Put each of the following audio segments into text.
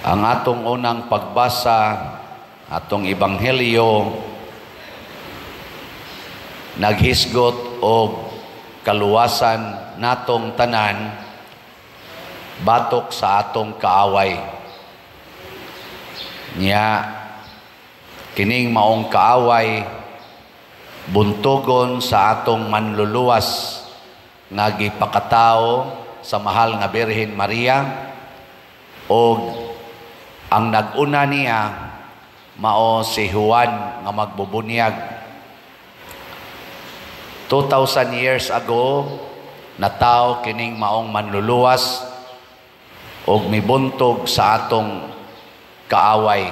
Ang atong unang pagbasa, atong ebanghelyo, naghisgot og kaluwasan natong tanan batok sa atong kaaway. Nya kining maong kaaway buntogon sa atong manluluwas nga gipakatao sa mahal nga Birhen Maria, o ang nag-una niya mao si Juan nga magbubunyag. 2,000 years ago nataw kining maong manluluwas og mibuntog sa atong kaaway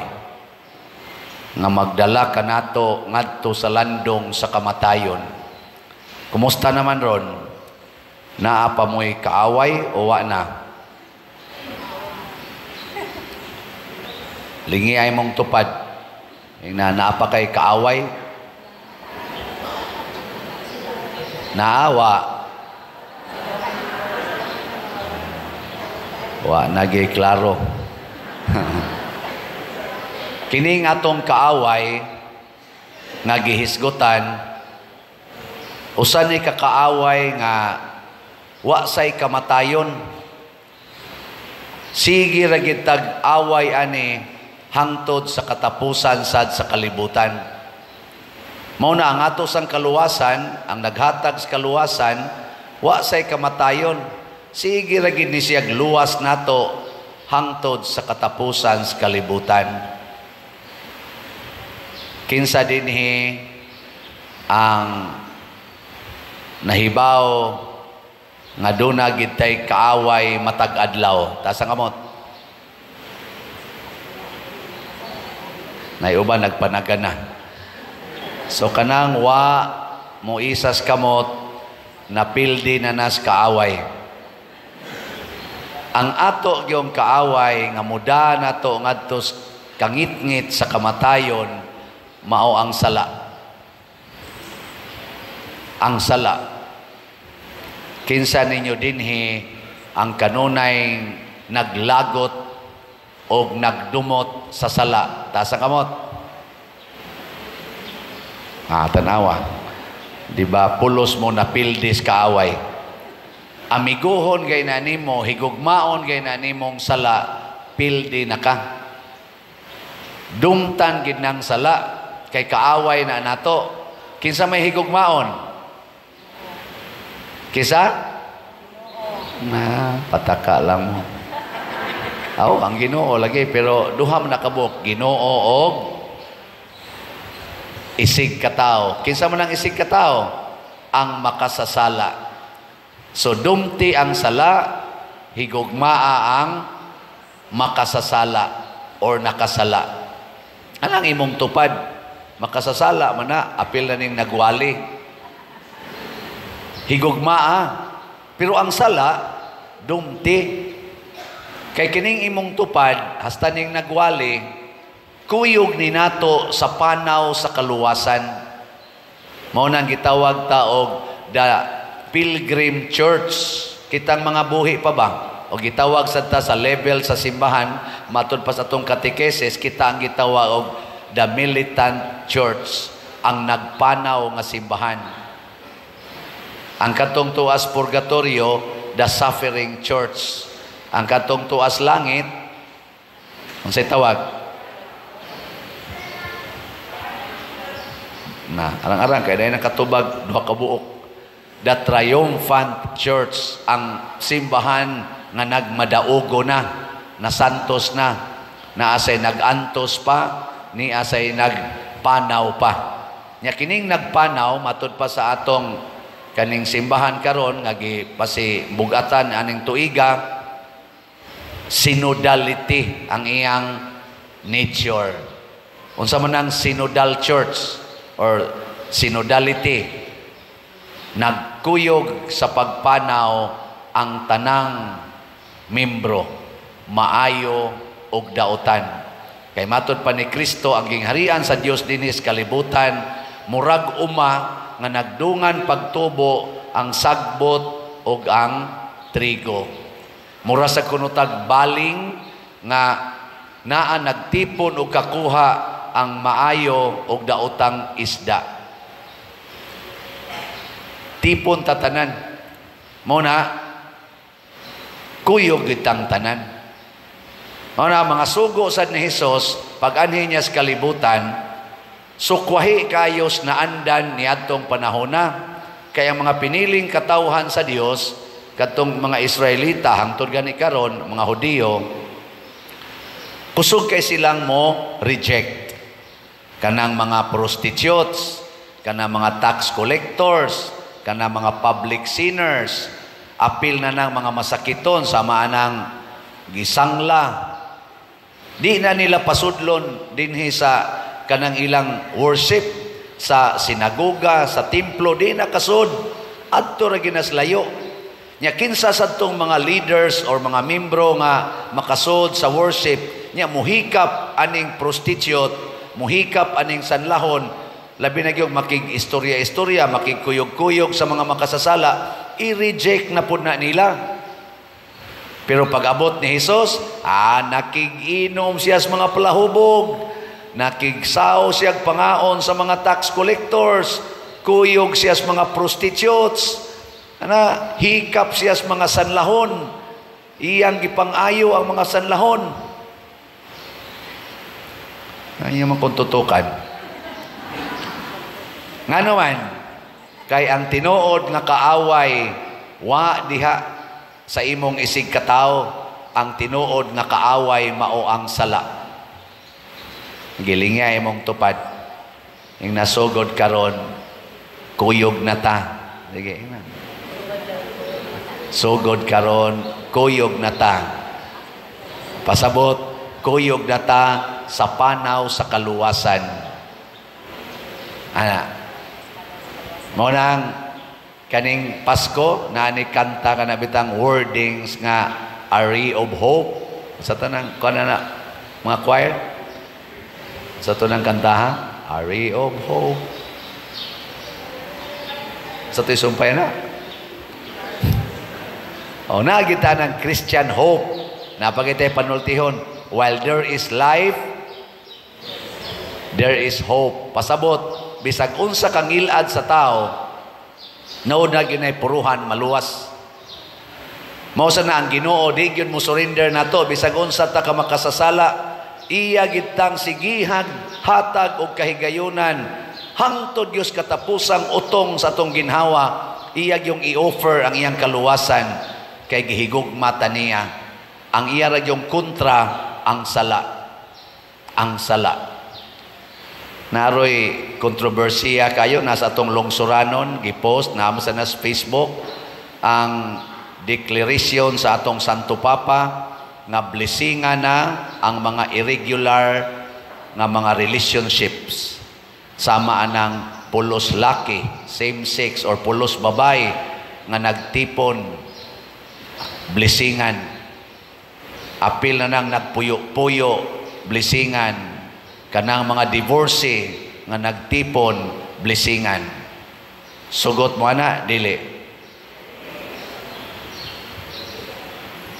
nga magdala kanato ngadto sa landong sa kamatayon. Kumusta naman ron? Naa pa mo'y kaaway o wa na? Lingi ay mong tupad. Naa pa kay kaaway? Naawa. Wa nagay klaro. Kining atong kaaway nga gihisgutan, usa ni kakaaway nga wa say kamatayon. Sige ra gid tag away ani hangtod sa katapusan sad sa kalibutan. Mao na ang ato sang kaluwasan, ang naghatag sa kaluwasan, wa say kamatayon. Sige ra gid ni siya luwas nato hangtod sa katapusan sa kalibutan. Kinsa dinhi ang nahibaw nga duna gid tay kaaway matag adlaw? Taas ang kamot. Naiuban nagpanagana. So kanang wa mo isas kamot napildi na nas kaaway. Ang ato gyung kaaway nga muda nato ngadto kangit-ngit sa kamatayon mao ang sala. Ang sala. Kinsa ninyo dinhi ang kanunay naglagot o nagdumot sa sala? Taas ang kamot. Tanawa. Diba pulos mo na pildis kaaway. Amiguhon gay na nimo, higugmaon gay na nimong sala, pildi na ka. Dumtan gid nang sala kay kaaway na nato. Kinsa may higugmaon? Kisa? Pataka lang mo. Ang Ginoo lagi, pero duha man nakabuk, Ginoo og isig katao. Kinsa man ang isig katao? Ang makasasala. So dumti ang sala, higugmaa ang makasasala or nakasala. Anang imong tupad? Makasasala man na, apil na ning nagwali. Higugmaa. Pero ang sala, dumti. Kay kining imong tupad, hasta ning nagwali, kuyog ni nato sa panaw sa kaluwasan. Mao nang gitawag ta og the Pilgrim Church. Kitang mga buhi pa ba? O gitawag sa ta sa level sa simbahan, matud pa sa atong katekesis, kita ang gitawag og the Militant Church, ang nagpanaw nga simbahan. Ang katong tuas purgatorio, the Suffering Church. Ang katong tuas langit, unsay tawag? Arang-arang kay dahil nakatubag duha ka buok. The Triumphant Church, ang simbahan nga nagmadaugo na santos na asay nagantos pa, ni asay nagpanaw pa. Nya kining nagpanaw matud pa sa atong kaning simbahan karon nga gipasibugatan aning tuiga, synodality ang iyang nature. Unsa man ang synodal church or synodality? Nagkuyog sa pagpanaw ang tanang membro, maayo og dautan. Kay matud pa ni Kristo, ang gingharian sa Dios dinis kalibutan, murag uma nga nagdungan pagtubo ang sagbot og ang trigo. Mura sa kunutag baling nga naa nagtipon o kakuha ang maayo o daotang isda. Tipon tatanan. Muna, kuyog itang tanan. Muna, mga sugo sad ni Hesus, pag-anhin niya sa kalibutan, sukwahi kayos na andan ni atong panahona. Kaya mga piniling katawhan sa Dios, katong mga Israelita, hangtod gani karon, mga Hudiyo, kusog kay silang mo reject. Kanang mga prostitutes, kanang mga tax collectors, kanang mga public sinners, apil na ng mga masakiton, sama ng gisangla. Di na nila pasudlon dinhi sa kanang ilang worship, sa sinagoga, sa templo, di na kasud. Adto ra ginaslayo. Nya kinsa sadtong mga leaders or mga membro nga makasud sa worship, nya muhikap aning prostitute, muhikap aning sanlahon, labi na gyud makig-istorya-istorya, makigkuyog-kuyog sa mga makasasala, i-reject na pud na nila. Pero pag-abot ni Hesus, nakig-inom siya sa mga palahubog, nakigsaw siya pangaon sa mga tax collectors, kuyog siya sa mga prostitutes, hikap siya sa mga sanlahon, iyang gipang-ayo ang mga sanlahon. Ayaw man kung tutukan. Nga naman, kay ang tinuod nga kaaway, wa diha sa imong isig kataw, ang tinuod nga kaaway mao ang sala. Gilinga imong tupad. Yung nasugod karon, kuyog na ta. Sige, sugod karon, kuyog na ta. Pasabot, kuyog na ta sa panaw sa kaluwasan. Mo nang kaning Pasko na ni kanta ka na bitang wordings nga a ray of hope sa tanang kana na mga choir sa tunang kantaha, a ray of hope sa tisumpay na nagita ng Christian hope na pagitay panultihon, while there is life, there is hope. Pasabot, bisag unsa kang ilad sa tao, nauna ginay puruhan maluwas. Mao sa na ang Ginoo, di gyud mo surrender nato bisag unsa ta ka makasasala, iya gitang sigihan, hatag og kahigayunan hangtod Dios katapusang utong sa atong ginhawa, iya gyung i-offer ang iyang kaluwasan kay gihigugma ta niya. Ang iya ra gyung kontra ang sala. Ang sala. Naroy kontrobersiya kayo nasa atong lungsuranon, gipost na sa nas Facebook ang declaration sa atong Santo Papa nga blessingan na ang mga irregular nga mga relationships, sama anang pulos laki, same sex or pulos babay nga nagtipon, blessingan. Apil na nang nagpuyo-puyo, blessingan. Kanang mga divorcee nga nagtipon, blessingan. Sugot mo na, dili.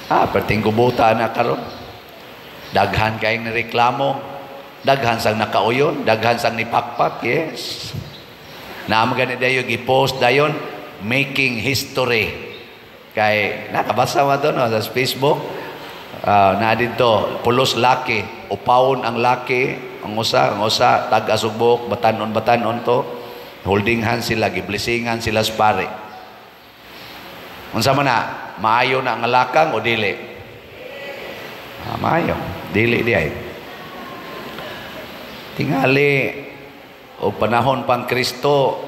Perting kubuta na karon. Daghan kayong nireklamo, daghan sang nakauyon, daghan sang nipakpak, yes. Naam ganit dayo gipost dayon, making history. Kay nakabasa mo doon sa Facebook, na dito, pulos laki, upawon ang laki, ang usa tag-asubok, batanon to, holding hands sila, giblisingan sila sa pare. Unsa man na, maayo na ang lakang o dili? Maayo, dili di ay. Tingali, o panahon pang Kristo,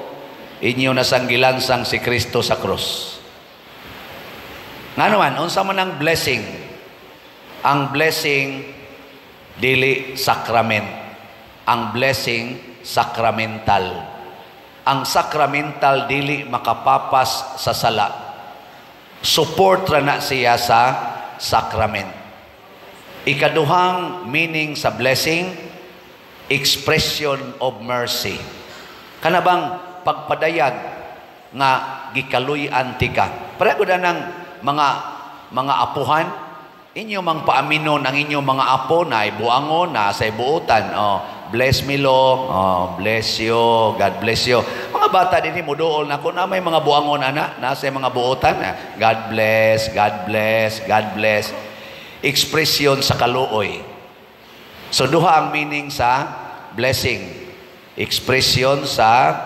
inyo nasanggilansang si Kristo sa krus. Nga naman, unsa man ang blessing? Ang blessing, dili sakrament. Ang blessing, sakramental. Ang sakramental, dili makapapas sa sala. Support ra na siya sa sakrament. Ikaduhang meaning sa blessing, expression of mercy. Kanabang pagpadayag nga gikaluy-an ti ka. Pareho na ng mga apuhan, inyo mang paaminon ang inyong mga apo na ibuangon na sa ibuutan. Oh, bless me Lord. Oh, bless you. God bless you. Mga bata din muduol na ko na may mga buangon ana na sa mga buutan. God bless, God bless, God bless. Ekspresyon sa kaluoy. So duha ang meaning sa blessing. Ekspresyon sa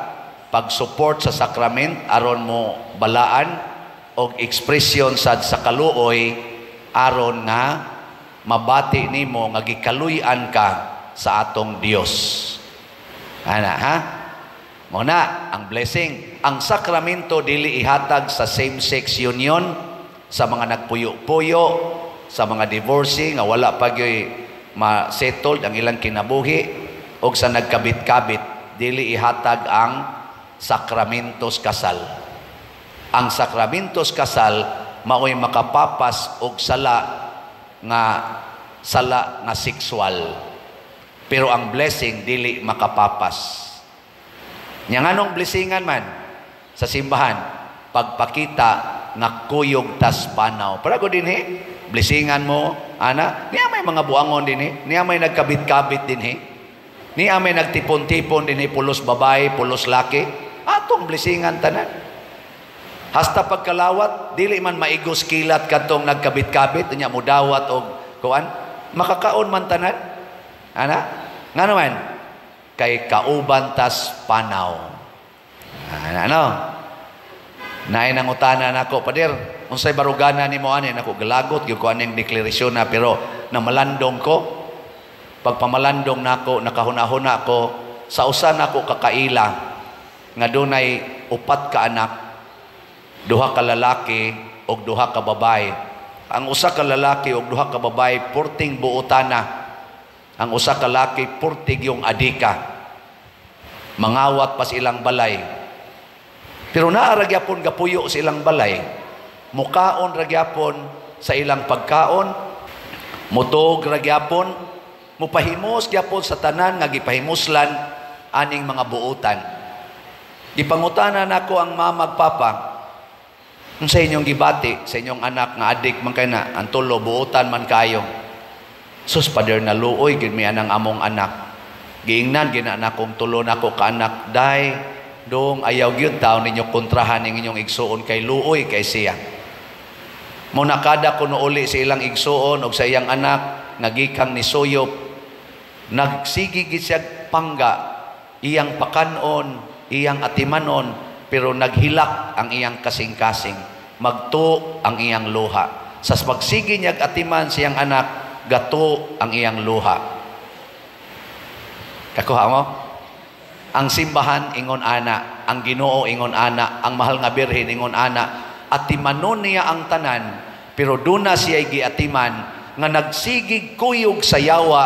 pag-support sa sakrament aron mo balaan o ekspresyon sa kaluoy aron nga mabati nimo nga gikaluy-an ka sa atong Dios. Ana ha? Muna ang blessing. Ang sakramento dili ihatag sa same-sex union, sa mga nagpuyo-puyo, sa mga divorcee nga wala pa gyoy ma-settled ang ilang kinabuhi, o sa nagkabit-kabit. Dili ihatag ang sakramentos kasal. Ang sakramentos kasal mao'y makapapas og sala nga sexual. Pero ang blessing dili makapapas. Nya nganong blessingan man sa simbahan pagpakita nga kuyog tas panaw. Para ko dinhi blessingan mo ana niya may mga buangon dinhi, niya may nagkabit-kabit dinhi. Niya may nagtipon-tipon dinhi pulos babae, pulos laki. Atong blessingan tanan. Hasta pagkalawat dili man maigos kilat kadtong nagkabit-kabit nya mudawat og kuan makakaon man tanan. Ana? Nga naman, kay kauban tas panaw. Ano? Naay nangutana nako, pader, unsay barugana nimo ani nako galagot gyud ko aning deklarasyon na pero namalandong ko. Pagpamalandong nako nakahuna-huna ko sa usa nako kakaila nga dunay 4 ka anak, 2 ka lalaki ug 2 ka babae. Ang usa ka lalaki ug 2 ka babae porting buotana. Ang usa ka laki portig yung adika. Mangawat pa silang balay. Pero naara gyapon gapuyo sa ilang balay. Mukaon ra gyapon sa ilang pagkaon. Mutog ra gyapon, mupahimos gyapon sa tanan nga gipahimuslan aning mga buutan. Gipangutana nako ang mamag papa. Sa inyong gibati sa inyong anak nga adik man kay na ang tulo buutan man kayo. Sus, pader na luoy, gid mi anang among anak. Giingnan, ginaanak kong tulo na ko kaanak. Day, dong ayaw gyud taon ninyo kontrahan ng inyong igsuon kay luoy kay siya. Muna kada ko uli sa ilang igsuon o sa iyang anak, nagikang ni Suyop, nagsigig siya pangga, iyang pakanon, iyang atimanon, pero naghilak ang iyang kasing-kasing. Magto ang iyang luha. Sa pagsigi niya atiman siyang anak, gato ang iyang luha. Kakuha mo? Ang simbahan ingon ana, ang Ginoo ingon ana, ang mahal nga birhen ingon ana, atimanon niya ang tanan, pero duna siya giatiman nga nagsigig kuyog sa yawa,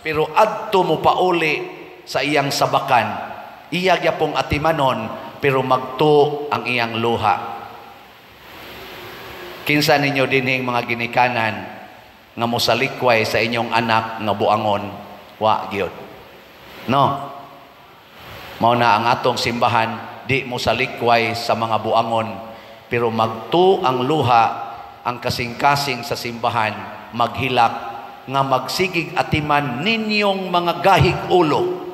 pero adto mo pauli sa iyang sabakan. Iya gyapong atimanon, pero magto ang iyang luha. Kinsa ninyo dinhing mga ginikanan nga mosalikway sa inyong anak nga buangon, wa gyud. No. Mao na ang atong simbahan, di mosalikway sa mga buangon, pero magtu ang luha, ang kasing-kasing sa simbahan, maghilak nga magsigig atiman ninyong mga gahig ulo.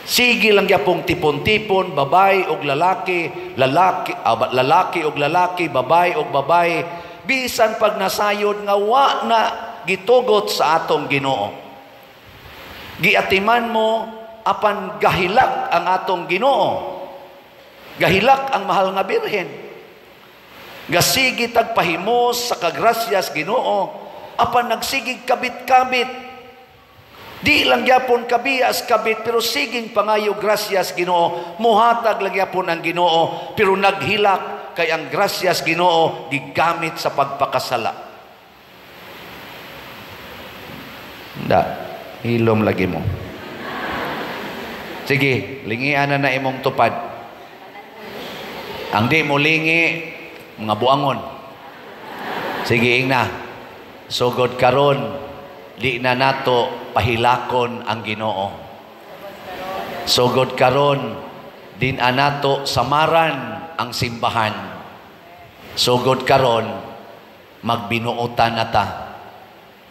Sige lang gyapong tipon-tipon, babae og lalaki, lalaki og lalaki, babae og babae, bisan pag nasayod nga wa na gitugot sa atong Ginoo. Giatiman mo apan gahilak ang atong Ginoo. Gahilak ang mahal nga birhen. Gasigi tagpahimos sa kagrasyas Ginoo apan nagsigig kabit-kabit. Di lang gyapon kabias kabit pero siging pangayo grasyas Ginoo. Muhatag lang gyapon ang Ginoo pero naghilak kay ang grasyas Ginoo gigamit sa pagpakasala. Da, hilom lagi mo. Sige, lingian na imong tupad. Ang di mo lingi, mga buangon. Sige, ingna. Sugod karon, di na nato pahilakon ang Ginoo. Sugod karon, din anato samaran ang simbahan. Sugod karon, magbinuotan na ta.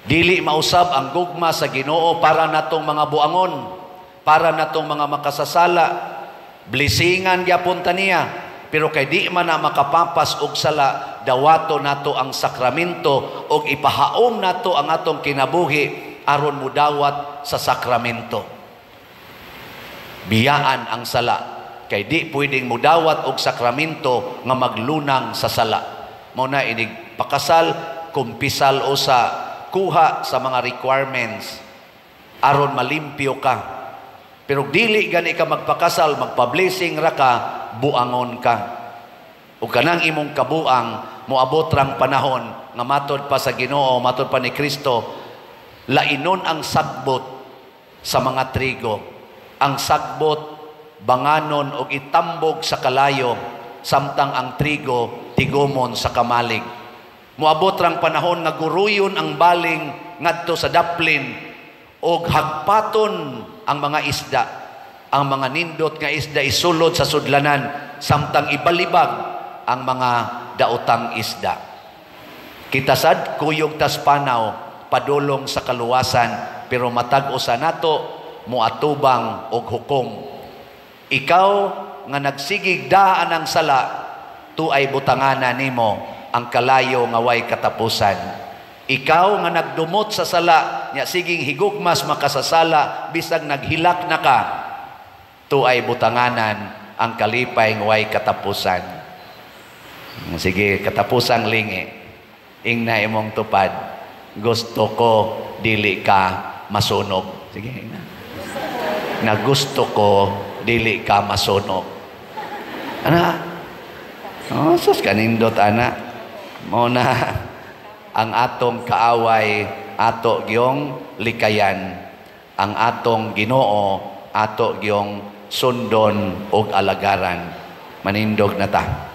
Dili mausab ang gugma sa Ginoo para natong mga buangon, para natong mga makasasala. Blisingan gyapon ta niya, pero kay di man na makapapas og sala, dawato nato ang sakramento og ipahaom nato ang atong kinabuhi aron mudawat sa sakramento. Biyaan ang sala, kay di pwedeng mudawat og sakramento nga maglunang sa sala. Mao na inig pakasal, kumpisal o sa kuha sa mga requirements aron malimpyo ka. Pero dili gani ka magpakasal, magpa-blessing ra ka, buangon ka. O kanang imong kabuang moabot rang panahon nga matod pa sa Ginoo, matod pa ni Kristo, lainon ang sagbot sa mga trigo. Ang sagbot banganon og itambog sa kalayo, samtang ang trigo tigomon sa kamalig. Moabot rang panahon nga guruyon ang baling ngadto sa daplin og hagpaton ang mga isda. Ang mga nindot nga isda isulod sa sudlanan, samtang ibalibag ang mga daotang isda. Kita sad kuyog tas panaw padulong sa kaluwasan, pero matag-o sa nato muatubang og hukom. Ikaw nga nagsigig daan ang sala, tuay butanganan nimo ang kalayo nga way katapusan. Ikaw nga nagdumot sa sala, nya siging higugmas makasasala, bisag naghilak na ka, tuay butanganan ang kalipay nga way katapusan. Sige, katapusang lingi, ingna imong tupad, gusto ko dili ka masunog. Sige, na gusto ko dili ka masunog. Ana, oh, sus kanindot ana. Mao na ang atong kaaway, ato gyong likayan. Ang atong Ginoo, ato gyong sundon og alagaran. Manindog na ta.